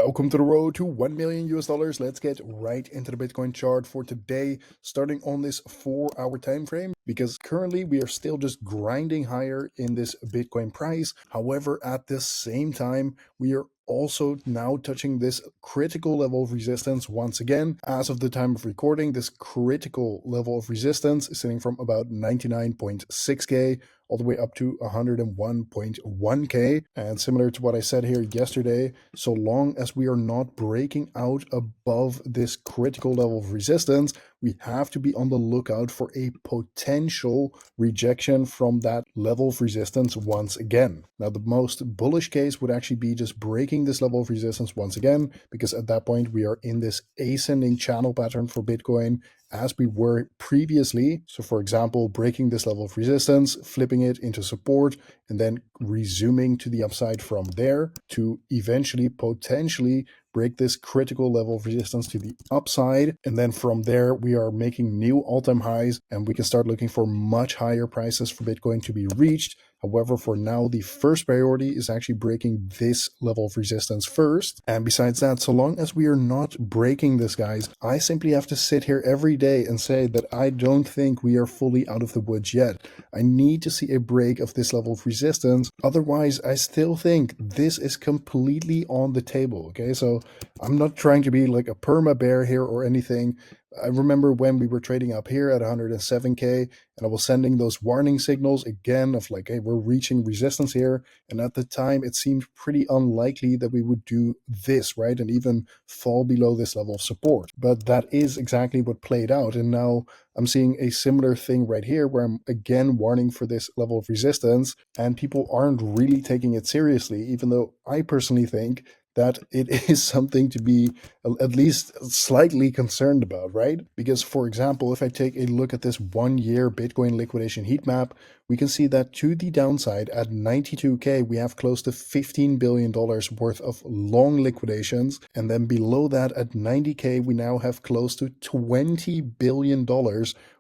Welcome to the road to 1 million US dollars. Let's get right into the Bitcoin chart for today, starting on this 4-hour time frame, because currently we are still just grinding higher in this Bitcoin price. However, at the same time, we are also now touching this critical level of resistance once again. As of the time of recording, this critical level of resistance is sitting from about 99.6k all the way up to 101.1k. And similar to what I said here yesterday, so long as we are not breaking out above this critical level of resistance, we have to be on the lookout for a potential rejection from that level of resistance once again. Now, the most bullish case would actually be just breaking this level of resistance once again, because at that point we are in this ascending channel pattern for Bitcoin as we were previously. So for example, breaking this level of resistance, flipping it into support, and then resuming to the upside from there to eventually potentially break this critical level of resistance to the upside. And then from there, we are making new all-time highs and we can start looking for much higher prices for Bitcoin to be reached. However, for now, the first priority is actually breaking this level of resistance first. And besides that, so long as we are not breaking this, guys, I simply have to sit here every day and say that I don't think we are fully out of the woods yet. I need to see a break of this level of resistance. Otherwise, I still think this is completely on the table. Okay, so I'm not trying to be like a perma bear here or anything. I remember when we were trading up here at 107k and I was sending those warning signals again of like, hey, we're reaching resistance here. And at the time, it seemed pretty unlikely that we would do this, right? And even fall below this level of support. But that is exactly what played out. And now I'm seeing a similar thing right here where I'm again warning for this level of resistance and people aren't really taking it seriously, even though I personally think that it is something to be at least slightly concerned about, right? Because, for example, if I take a look at this 1-year Bitcoin liquidation heat map, we can see that to the downside at 92k, we have close to $15 billion worth of long liquidations. And then below that at 90k, we now have close to $20 billion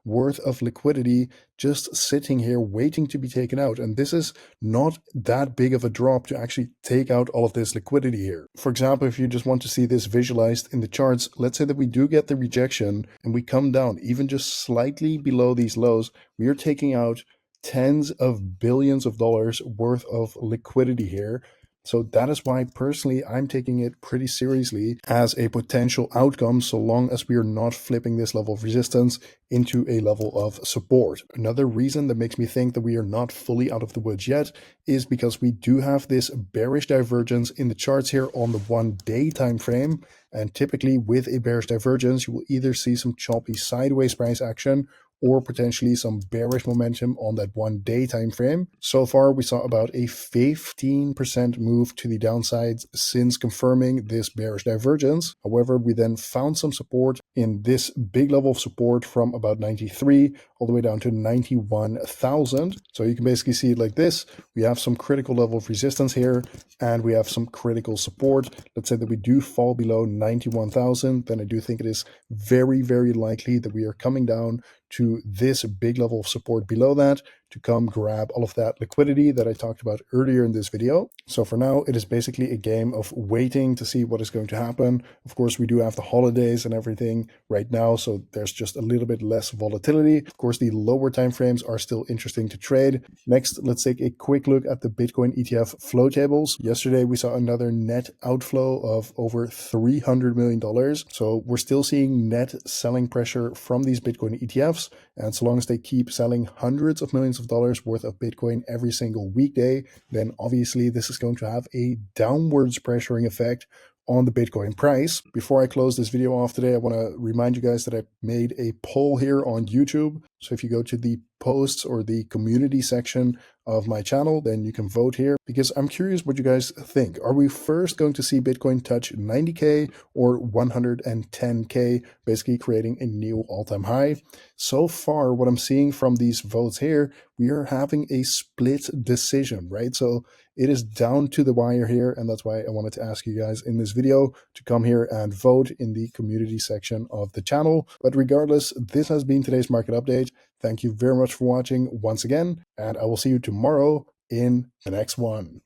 worth of liquidity just sitting here waiting to be taken out. And this is not that big of a drop to actually take out all of this liquidity here. For example, if you just want to see this visualized in the charts, let's say that we do get the rejection and we come down even just slightly below these lows, we are taking out tens of billions of dollars worth of liquidity here. So that is why personally I'm taking it pretty seriously as a potential outcome, so long as we are not flipping this level of resistance into a level of support. Another reason that makes me think that we are not fully out of the woods yet is because we do have this bearish divergence in the charts here on the 1-day time frame. And typically with a bearish divergence, you will either see some choppy sideways price action or potentially some bearish momentum on that 1-day time frame. So far, we saw about a 15% move to the downside since confirming this bearish divergence. However, we then found some support in this big level of support from about 93 all the way down to 91,000. So you can basically see it like this. We have some critical level of resistance here and we have some critical support. Let's say that we do fall below 91,000, then I do think it is very, very likely that we are coming down to this big level of support below that to come grab all of that liquidity that I talked about earlier in this video. So for now, it is basically a game of waiting to see what is going to happen. Of course, we do have the holidays and everything right now, so there's just a little bit less volatility. Of course, the lower time frames are still interesting to trade. Next, let's take a quick look at the Bitcoin ETF flow tables. Yesterday, we saw another net outflow of over $300 million. So we're still seeing net selling pressure from these Bitcoin ETFs. And so long as they keep selling hundreds of millions of dollars worth of Bitcoin every single weekday, then obviously this is going to have a downwards pressuring effect on the Bitcoin price. Before I close this video off today, I want to remind you guys that I made a poll here on YouTube. So if you go to the posts or the community section of my channel, then you can vote here, because I'm curious what you guys think. Are we first going to see Bitcoin touch 90k or 110k, basically creating a new all-time high? So far, what I'm seeing from these votes here, we are having a split decision, right? So it is down to the wire here, and that's why I wanted to ask you guys in this video to come here and vote in the community section of the channel. But regardless, this has been today's market update. Thank you very much for watching once again, and I will see you tomorrow in the next one.